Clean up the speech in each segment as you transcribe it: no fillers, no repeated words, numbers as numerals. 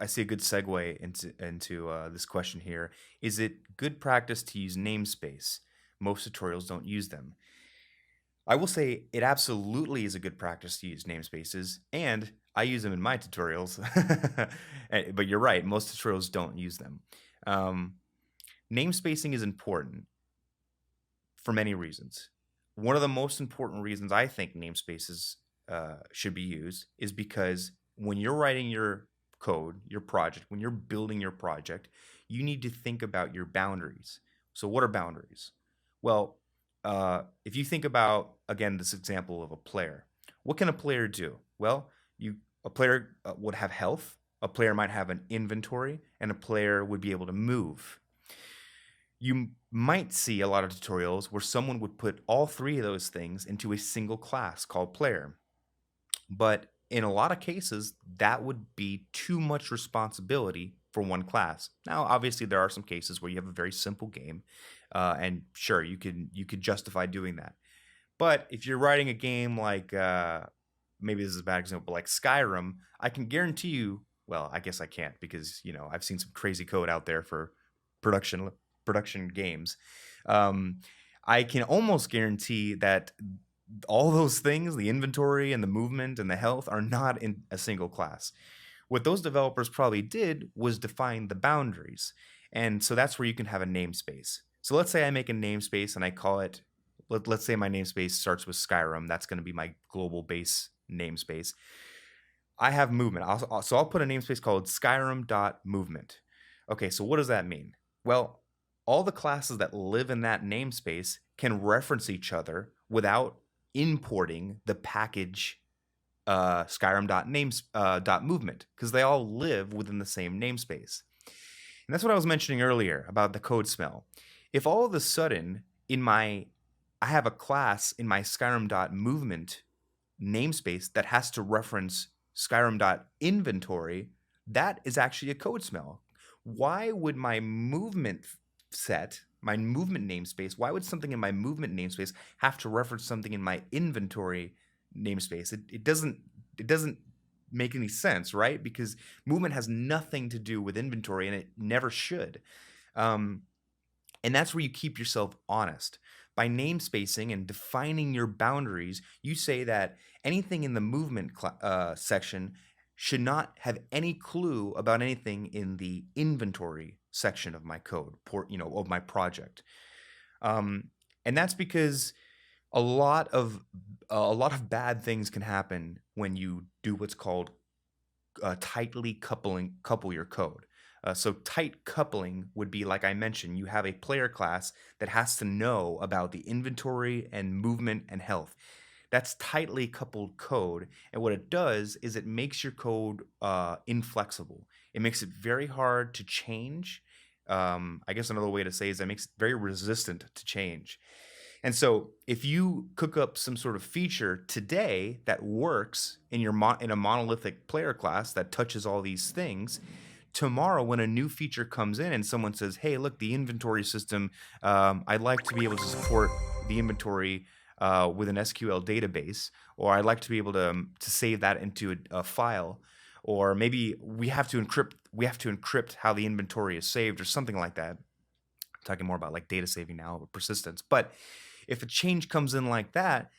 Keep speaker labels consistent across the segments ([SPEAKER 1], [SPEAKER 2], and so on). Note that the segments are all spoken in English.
[SPEAKER 1] I see a good segue into this question here. Is it good practice to use namespace? Most tutorials don't use them. I will say it absolutely is a good practice to use namespaces, and I use them in my tutorials. But you're right, most tutorials don't use them. Um, Namespacing is important for many reasons. One of the most important reasons I think namespaces should be used is because when you're writing your code, your project, when you're building your project, you need to think about your boundaries. So, what are boundaries? Well, if you think about again this example of a player, what can a player do? Well, you a player would have health, a player might have an inventory, and a player would be able to move. You might see a lot of tutorials where someone would put all three of those things into a single class called player. But in a lot of cases, that would be too much responsibility for one class. Now, obviously, there are some cases where you have a very simple game, and sure, you could justify doing that. But if you're writing a game like maybe this is a bad example, like Skyrim, I can guarantee you. Well, I guess I can't because I've seen some crazy code out there for production production games. Um, I can almost guarantee that all those things, the inventory and the movement and the health, are not in a single class. What those developers probably did was define the boundaries. And so that's where you can have a namespace. So let's say I make a namespace and I call it, let's say my namespace starts with Skyrim. That's going to be my global base namespace. I have movement. So I'll put a namespace called Skyrim.movement. Okay, so what does that mean? Well, all the classes that live in that namespace can reference each other without importing the package Skyrim.movement because they all live within the same namespace. And that's what I was mentioning earlier about the code smell. If all of a sudden I have a class in my Skyrim.movement namespace that has to reference Skyrim.inventory, that is actually a code smell. Why would my movement set, my movement namespace, why would something in my movement namespace have to reference something in my inventory namespace? It doesn't make any sense, right? Because movement has nothing to do with inventory and it never should. Um, and that's where you keep yourself honest. By namespacing and defining your boundaries, you say that anything in the movement section should not have any clue about anything in the inventory section of my code, of my project. Um, and that's because a lot of bad things can happen when you do what's called tightly couple your code. So tight coupling would be like I mentioned, you have a player class that has to know about the inventory and movement and health. That's tightly coupled code, and what it does is it makes your code inflexible. It makes it very hard to change. I guess another way to say is it makes it very resistant to change. And so if you cook up some sort of feature today that works in in a monolithic player class that touches all these things, tomorrow when a new feature comes in and someone says, "Hey, look, the inventory system, I'd like to be able to support the inventory with an SQL database, or I'd like to be able to save that into a file, or maybe we have to encrypt how the inventory is saved, or something like that." I'm talking more about like data saving now, but persistence. But if a change comes in like that,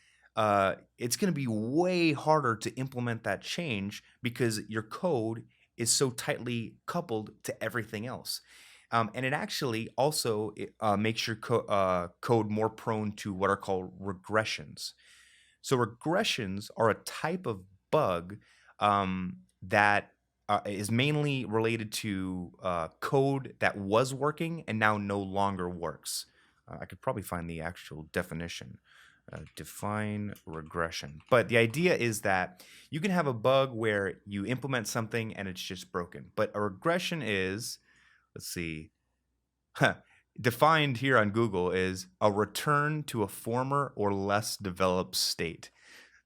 [SPEAKER 1] it's going to be way harder to implement that change because your code is so tightly coupled to everything else. And it actually also makes your code more prone to what are called regressions. So regressions are a type of bug that is mainly related to code that was working and now no longer works. I could probably find the actual definition. Define regression. But the idea is that you can have a bug where you implement something and it's just broken. But a regression is, let's see, defined here on Google is a return to a former or less developed state.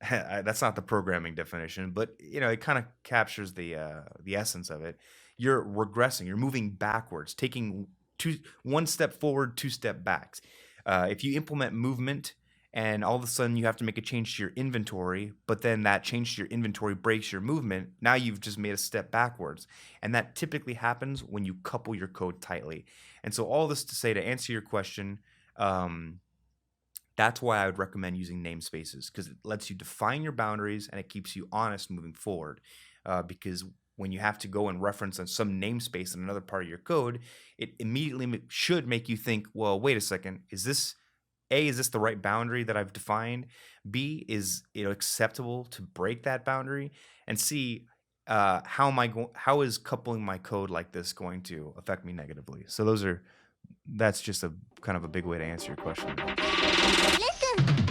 [SPEAKER 1] That's not the programming definition, but it kind of captures the essence of it. You're regressing. You're moving backwards, taking one step forward, two step backs. If you implement movement and all of a sudden you have to make a change to your inventory, but then that change to your inventory breaks your movement. Now you've just made a step backwards. And that typically happens when you couple your code tightly. And so, all this to say, to answer your question, um, that's why I would recommend using namespaces, because it lets you define your boundaries and it keeps you honest moving forward. Because when you have to go and reference on some namespace in another part of your code, it immediately should make you think, well, wait a second, is this is this the right boundary that I've defined? B, is it acceptable to break that boundary? And C, how is coupling my code like this going to affect me negatively? So that's just a kind of a big way to answer your question there.
[SPEAKER 2] Listen.